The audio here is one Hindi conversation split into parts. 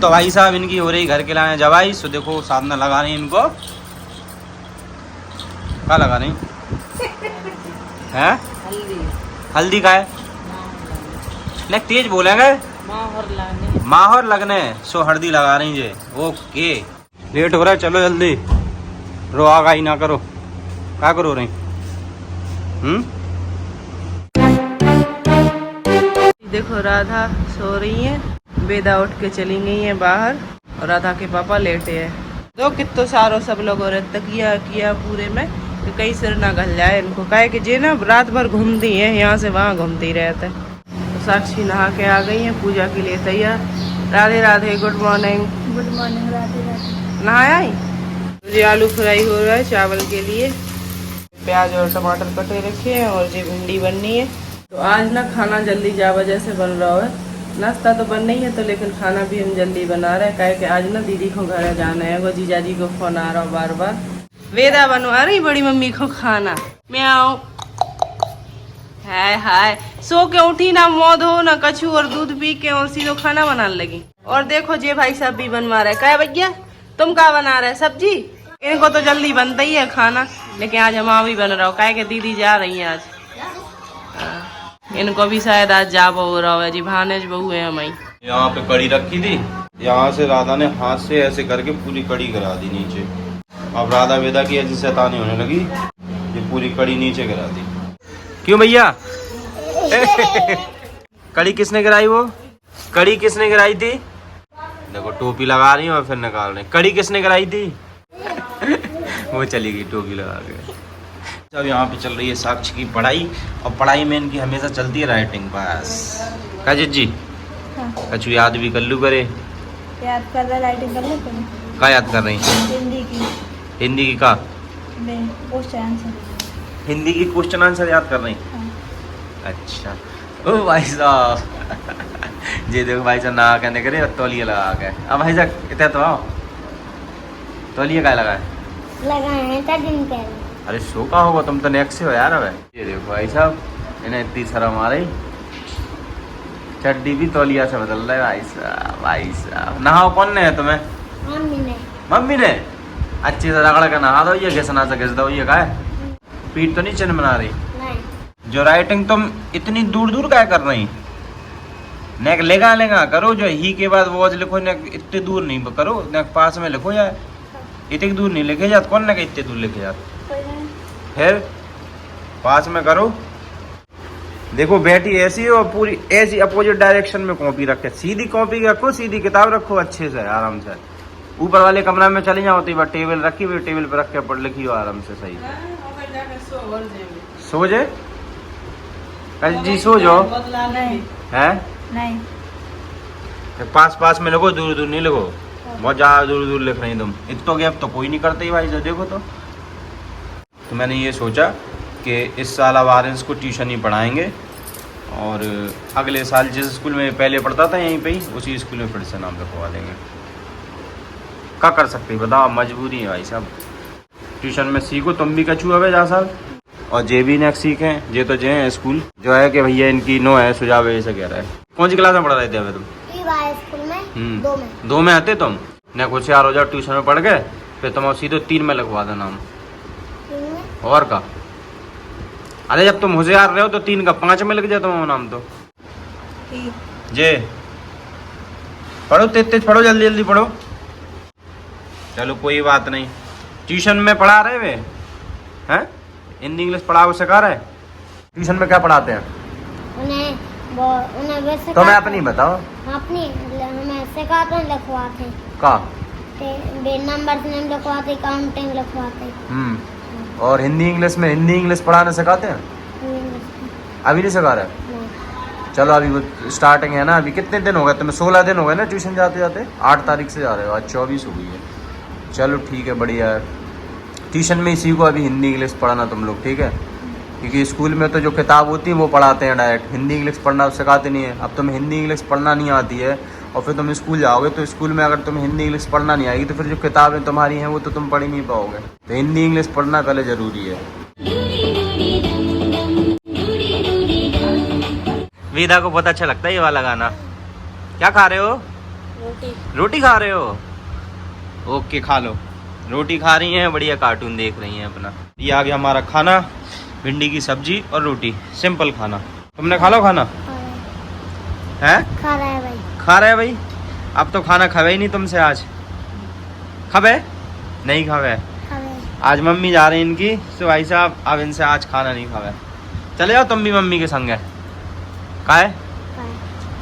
तो भाई साहब इनकी हो रही घर के लाए जवाई। सो देखो साधना लगा रही इनको, क्या लगा रही है? हल्दी। हल्दी का है नहीं, तेज बोलेंगे। माहौर लगने सो हल्दी लगा रही है। ओके लेट हो रहा है, चलो जल्दी। रो आगा ही ना करो, क्या करो रही? देखो राधा सो रही है, वेदा उठ के चली गई है बाहर और राधा के पापा लेटे हैं। दो कितो सारो सब लोग और तकिया किया पूरे में कि कहीं सिर ना गल जाए इनको, कहे कि जे ना रात भर घूमती है, यहाँ से वहाँ घूमती रहते। तो साक्षी नहा के आ गई है पूजा के लिए तैयार। Radhe Radhe, good morning. Good morning. Radhe Radhe. नहाया ही? मुझे आलू फ्राई हो रहा है चावल के लिए, प्याज और टमाटर कटे रखे हैं और ये भिंडी बननी है। तो आज ना खाना जल्दी जा वजह से बन रहा है, नाश्ता तो बन नहीं है तो लेकिन खाना भी हम जल्दी बना रहे हैं, कहे कि आज ना दीदी को घर जाना है। वो जीजा जी को फोन आ रहा है बार बार, वेदा बनवा रही बड़ी मम्मी को खाना। म्याऊं हाय हाय, सो के उठी ना, मुँह धो ना, कछू और दूध पी के और सीधो खाना बनाने लगी। और देखो जे भाई साहब भी बनवा रहे, कहे भैया तुम क्या बना रहे? सब्जी। इनको तो जल्दी बनता ही है खाना, लेकिन आज हम भी बन रहा हो, कहे कि दीदी जा रही है आज। इनको भी शायद आज जाब हो रहा है जी, भानेज बहू है हमारी। यहाँ पे कड़ी रखी थी, यहाँ से राधा ने हाथ से ऐसे करके पूरी कड़ी करा दी नीचे। अब राधा वेदा की ऐसी शैतानी होने लगी, ये पूरी कड़ी नीचे गिरा दी। क्यों भैया? कड़ी किसने गिराई? वो कड़ी किसने गिराई थी? देखो टोपी लगा रही और फिर निकाल रही। कड़ी किसने गिराई थी? वो चली गई टोपी लगा के। अब यहाँ पे चल रही है साक्षी की पढ़ाई, और पढ़ाई में इनकी हमेशा चलती है राइटिंग पास। का जी कछु याद भी कर लू करे। याद कर रहा, राइटिंग कर ले। का याद कर रही? हिंदी की। हिंदी की का? Question answer. हिंदी की क्वेश्चन आंसर याद कर रही? अच्छा ओ भाई साहब ये देखो भाई साहब ना कहने करे तौलिया लगा के। अब भाई साहब इतना तो आओ, तौलिया का लगा है? लगाए हैं दिन पहले। अरे शो का होगा, तुम तो नेक्स्ट से हो यार। अब ये देखो भाई साहब, इन्हें इतनी शर्म आ रही, चड्डी भी तौलिया से बदल रहा है भाई साहब। भाई साहब नहाओ कौन ने है तुम्हें? मम्मी ने। मम्मी ने? अच्छी से रगड़ के नहा दो, ये घिसना से घिस दो। ये का है? पीठ तो नहीं चिन्ह बना रही? नहीं। जो राइटिंग तुम इतनी दूर दूर क्या कर रही? नेक लेगा लेगा करो, जो ही के बाद वो लिखो, नेक इतने दूर नहीं करो, नेक पास में लिखो यार। इतनी दूर नहीं लिखे जात, कौन ने इतने दूर लिखे जात? फिर पास में करो। देखो बैठी ऐसी और पूरी ऐसी अपोजिट डायरेक्शन में कॉपी रखे, सीधी कॉपी रखो, सीधी किताब रखो, अच्छे से आराम से। ऊपर वाले कमरा में चले जाओ तो टेबल रखी हुई, टेबल पे रख के पढ़ लिखी हो आराम से। सही सो जाए जी, सो जाओ। है नहीं, पास पास में लिखो, दूर दूर नहीं लिखो। बहुत ज्यादा दूर दूर लिख रही तुम। इतना गैप तो कोई नहीं करते भाई जो देखो। तो मैंने ये सोचा कि इस साल अब आर्यंस को ट्यूशन ही पढ़ाएंगे, और अगले साल जिस स्कूल में पहले पढ़ता था यहीं पे ही, उसी स्कूल में फिर से नाम लिखवा देंगे। क्या कर सकते हैं बताओ, मजबूरी है भाई साहब। ट्यूशन में सीखो तुम भी, कछू है जा साल, और जे भी नेक्स्ट सीखें। जे तो जे हैं स्कूल जो है कि भैया इनकी नो है, सुझाव ऐसे कह रहा है। कौन सी क्लास में पढ़ रहे थे अभी तुम? स्कूल में दो में आते तुम न, कुछ यार हो जाओ ट्यूशन में पढ़ गए, फिर तुम सीधे 3 में लगवा दो नाम। और का? अरे जब तुम होशियार रहे हो तो 3 का 5 में लग जाए तुम्हारा नाम। तो जे पढ़ो, तेज तेज पढ़ो, जल्दी जल्दी पढ़ो। चलो कोई बात नहीं। ट्यूशन में पढ़ा रहे वे हैं? हिंदी इंग्लिश पढ़ाओ सिखा रहे? ट्यूशन में क्या पढ़ाते हैं? उन्हें वैसे तो मैं अपनी बताओ। अपनी हमें सिखाते हैं, लिखवाते का नंबर नेम लिखवाते, काउंटिंग लिखवाते। और हिंदी इंग्लिश में, हिंदी इंग्लिश पढ़ाना सिखाते हैं? अभी नहीं सिखा रहे? चलो अभी वो स्टार्टिंग है ना। अभी कितने दिन हो गए तुम्हें? 16 दिन हो गए ना ट्यूशन जाते जाते। 8 तारीख से जा रहे हो, आज 24 हो गई है। चलो ठीक है, बढ़िया है। ट्यूशन में ही सीखो अभी हिंदी इंग्लिश पढ़ना तुम लोग, ठीक है? क्योंकि स्कूल में तो जो किताब होती है वो पढ़ाते हैं डायरेक्ट, हिंदी इंग्लिश पढ़ना सिखाते नहीं है। अब तुम्हें हिंदी इंग्लिश पढ़ना नहीं आती है और फिर तुम स्कूल जाओगे तो स्कूल में अगर तुम्हें हिंदी इंग्लिश पढ़ना नहीं आएगी तो फिर जो किताबें तुम्हारी हैं वो तो तुम पढ़ ही नहीं पाओगे। तो हिंदी इंग्लिश पढ़ना पहले ज़रूरी है। वेदा को बहुत अच्छा लगता है ये वाला गाना। क्या खा रहे हो? रोटी रोटी खा रहे हो? ओके खा लो। रोटी खा रही हैं, बढ़िया कार्टून देख रही हैं अपना। ये आ गया हमारा खाना, भिंडी की सब्जी और रोटी, सिंपल खाना। तुमने खा लो खाना? हैं? खा रहा है भाई। खा रहे भाई? अब तो खाना खावे ही नहीं तुमसे आज। खावे? नहीं खावे। आज मम्मी जा रही इनकी, तो भाई साहब अब इनसे आज खाना नहीं खावे। चले जाओ तुम भी मम्मी के संग है। काय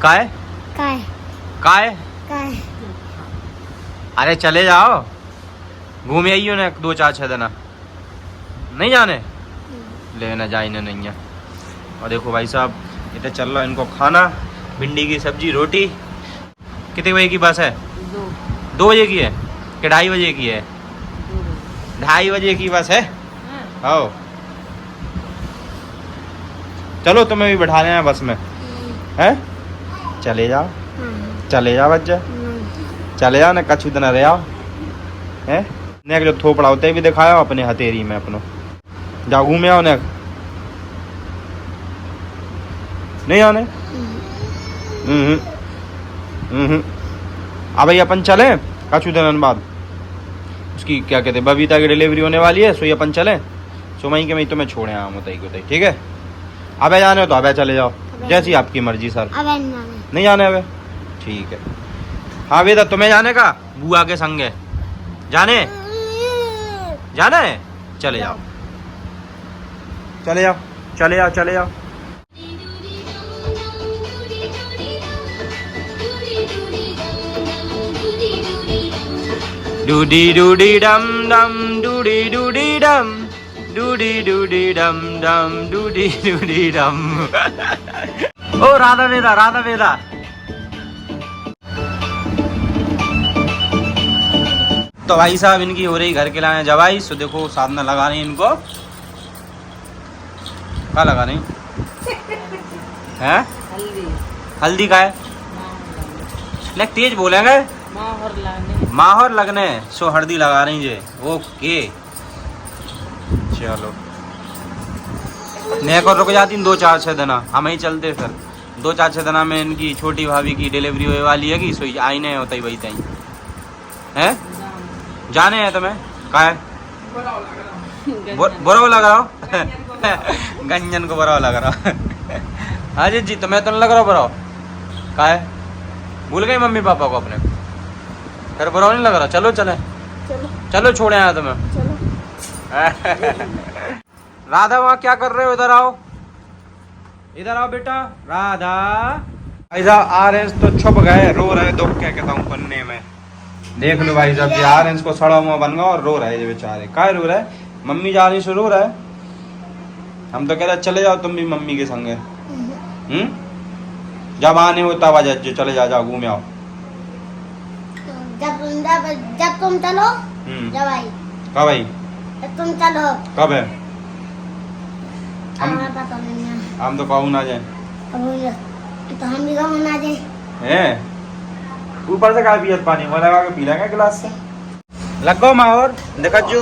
काय काय काय? काय अरे चले जाओ, घूमे आइयो ना 2-4-6 दिन। नहीं जाने? लेना जाइने नहीं है। और देखो भाई साहब इधर चल रहा है इनको खाना, भिंडी की सब्जी रोटी। कितने बजे की बस है? 2 बजे की है कि 2:30 बजे की है? 2:30 बजे की बस है। आओ चलो तुम्हें भी बैठा लेना बस में है। चले जाओ, चले जाओ बच्चा, चले जाओ ना, कछु दिन रहे आओ है। नेक जो थोपड़ा होते भी दिखाया अपने हथेरी में अपनो। जाओ घूमे आओ नेक। नहीं आने? अब भाई अपन चले कछु दिन बाद। उसकी क्या कहते हैं, बबीता की डिलीवरी होने वाली है, सो ये अपन चले। सो वहीं के मैं तुम्हें छोड़े आऊँ तई को तई, ठीक है? अबे जाने हो तो अबे चले जाओ, जैसी आपकी मर्जी सर। नहीं जाने अबे? ठीक है। हाँ बेटा तुम्हें जाने का? बुआ के संग है जाने? जाना है? चले जाओ, चले जाओ, चले जाओ, चले जाओ। डूडी डूडी डम डम, डूडी डूडी डम, डूडी डूडी डम डम, डूडी डूडी डम। ओ राधा वेदा, राधा वेदा। तो भाई साहब इनकी हो रही घर के लाए जवाई। सो देखो साधना लगा रही इनको। क्या लगा रही है? हल्दी का है? नहीं तेज बोलेंगे। माहौर लगने सो हल्दी लगा रही है। ओके चलो, नेक और रुक जाती 2-4-6 दिन, हम ही चलते फिर। 2-4-6 दिन में इनकी छोटी भाभी की डिलीवरी होने वाली है कि सो आई नहीं होता ही वही तई है। जाने हैं तुम्हें? का है? बुरा लग रहा हो? गंजन को बुरा लग रहा। हाँ जी तुम्हें तो नहीं लग रहा बुरा? का है? भूल गई मम्मी पापा को अपने? फिर बुरा नहीं लग रहा? चलो चले, चलो छोड़े आया तुम्हें। राधा वहाँ क्या कर रहे हो? इधर आओ, इधर आओ बेटा। राधा ऐसा ऑरेंज तो छुप गए, रो रहे दुख क्या कहता हूँ पन्ने में। देख लो भाई साहब ये ऑरेंज को सड़ा हुआ बन गया और रो रहे ये बेचारे। क्या रो रहे? मम्मी जा रही से रो रहे। हम तो कह रहे चले जाओ तुम भी मम्मी के संगे। जब आने हो तब आ जाओ, चले जाओ घूमे आओ। जब तुम चलो जब आई। कब आई? तुम चलो कब है? पता नहीं है। हम तो कहूँ ना जाए तो हम भी कहूँ ना जाए हैं। ऊपर से क्या पियत पानी में लगा के पी लेंगे गिलास से। लगो माहौर देखा जो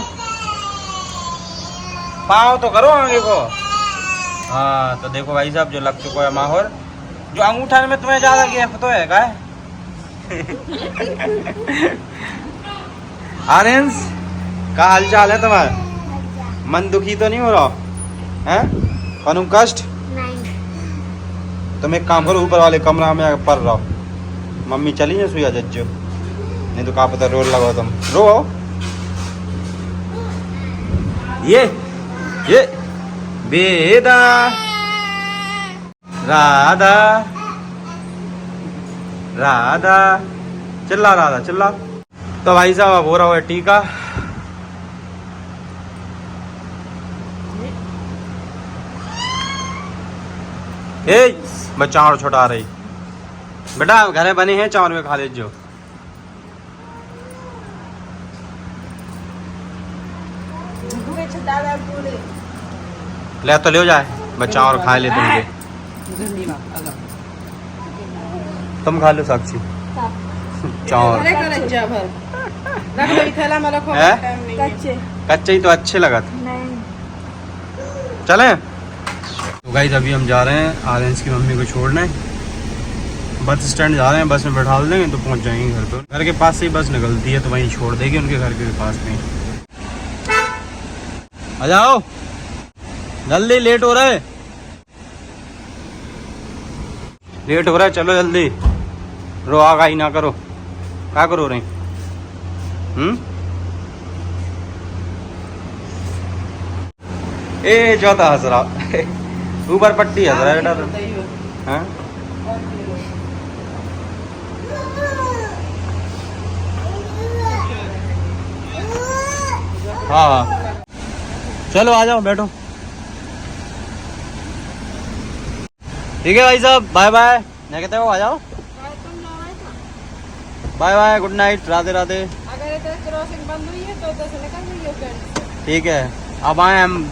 पाओ तो करो आगे को। हाँ तो देखो भाई साहब जो लग चुका है माहौर। जो अंगूठा में तुम्हें ज्यादा गैप तो है क्या? ऑरेंज का हाल चाल है तुम्हारा? मन दुखी तो नहीं हो रहा है? कानून कष्ट नहीं। तुम एक काम करो ऊपर वाले कमरा में पढ़ रहो। मम्मी चली है सुया जज्जो, नहीं तो क्या पता रोल लगाओ तुम। रो ये बेदा राधा राधा चिल्ला, राधा चिल्ला। तो भाई साहब अब हो रहा है टीका। मैं चावल छुटा रही बेटा, घरे बने हैं चावल में खा ले जो। ले तो ले जाए बच्चा और खा ले तुमके। तुम खा लो साक्षी चावल। कच्चे ही तो अच्छे लगा थे। चले तो गाइस अभी हम जा रहे हैं ऑरेंज की मम्मी को छोड़ने। बस स्टैंड जा रहे हैं, बस में बैठा देंगे तो पहुंच जाएंगे घर पे। घर के पास से ही बस निकलती है तो वहीं छोड़ देगी उनके घर के पास में। आ जाओ जल्दी, लेट हो रहा है, लेट हो रहा है, चलो जल्दी। रो आगाही ना करो, क्या करो रही? ए चौथा हंस रहा ऊपर पट्टी हंस रहा है बेटा तो। हाँ हाँ चलो आ जाओ बैठो। ठीक है भाई साहब, बाय बाय। मैं कहते हो आ जाओ, bye bye, good night, Radhe Radhe. अगर इधर क्रॉसिंग बंद हुई है तो इधर से निकल जाइए फ्रेंड्स। ठीक है, अब आए हम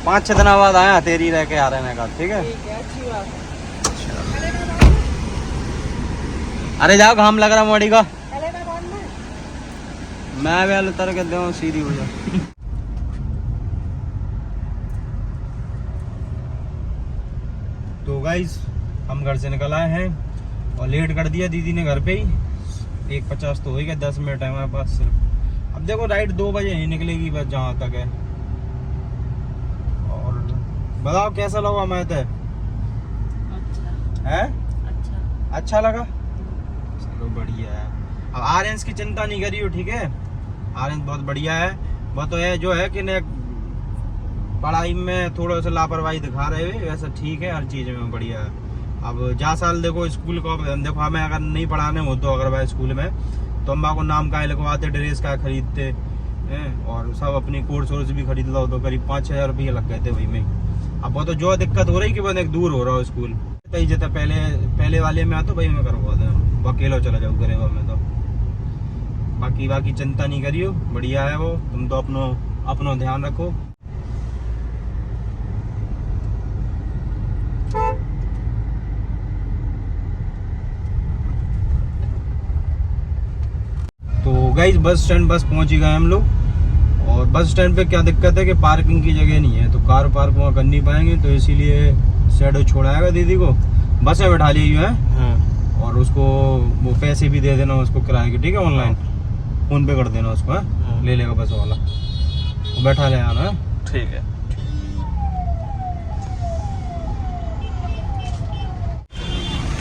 5-6 दिन बाद आए हथेरी रह के आ रहे हैं का। ठीक है, अच्छी बात है। अरे जाओ, घाम लग रहा मोड़ी का। पहले का कौन है? मैं भी उतर के दो सीधी हो जाए। तो गाइस हम घर से निकल आए हैं और लेट कर दिया दीदी ने घर पे ही। 1:50 तो हो गया, 10 मिनट है हमारे पास सिर्फ। अब देखो राइट 2 बजे नहीं निकलेगी बस, जहाँ तक है। और बताओ कैसा लगा मैं तो अच्छा है? अच्छा लगा, अच्छा। चलो बढ़िया है। अब आर्यंस की चिंता नहीं करियो, ठीक है? आर्यंस बहुत बढ़िया है। वो तो है जो है कि ने पढ़ाई में थोड़ा सा लापरवाही दिखा रहे हुए, वैसा ठीक है, हर चीज में बढ़िया है। अब जा साल देखो स्कूल को, देखो हमें अगर नहीं पढ़ाने हो तो अगर भाई स्कूल में तो हम को नाम का लिखवाते, ड्रेस का खरीदते हैं और सब अपनी कोर्स वोर्स भी खरीद लो तो करीब 5-6 हज़ार रुपये लग गए थे वही में। अब वो तो जो दिक्कत हो रही कि वो एक दूर हो रहा हो स्कूल, कहीं जैसे पहले वाले में आता वही में करवा दे, वो अकेला चला जाओ करेगा में तो। बाकी चिंता नहीं करियो, बढ़िया है वो। तुम तो अपनो ध्यान रखो। तो गाइस बस पहुंच ही गए हम लोग। और बस स्टैंड पे क्या दिक्कत है कि पार्किंग की जगह नहीं है, तो कार पार्क वहाँ कर नहीं पाएंगे, तो इसीलिए शैडो छोड़ाएगा दीदी को, बस में बैठा ली है। और उसको वो पैसे भी दे देना उसको किराए के, ठीक है? ऑनलाइन फोन पे कर देना उसको, है? ले लेगा बस वाला, वो बैठा ले आना है। ठीक है।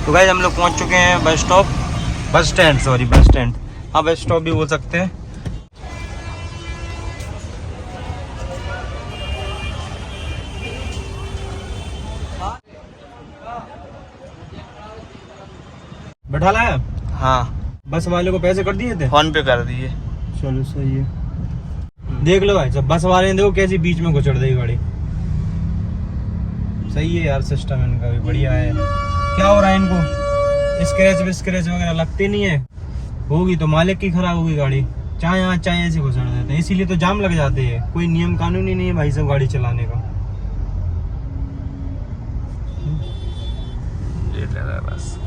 तो गाइस हम लोग पहुंच चुके हैं बस स्टैंड। हाँ बस स्टॉप भी बोल सकते हैं। बैठा लाया? हाँ, बस वाले को पैसे कर दिए थे? फोन पे कर दिए। चलो सही है। देख लो भाई, जब बस वाले ने देखो कैसी बीच में घुसड़ दी गाड़ी। सही है यार, सिस्टम इनका भी बढ़िया है। क्या हो रहा है इनको? स्क्रैच वगैरह लगते नहीं है, होगी तो मालिक की खराब होगी गाड़ी। चाहे यहाँ चाहे ऐसे घुसड़ देते हैं, इसीलिए तो जाम लग जाते हैं। कोई नियम कानून ही नहीं है भाई सब गाड़ी चलाने का। ये ले रहा है बस।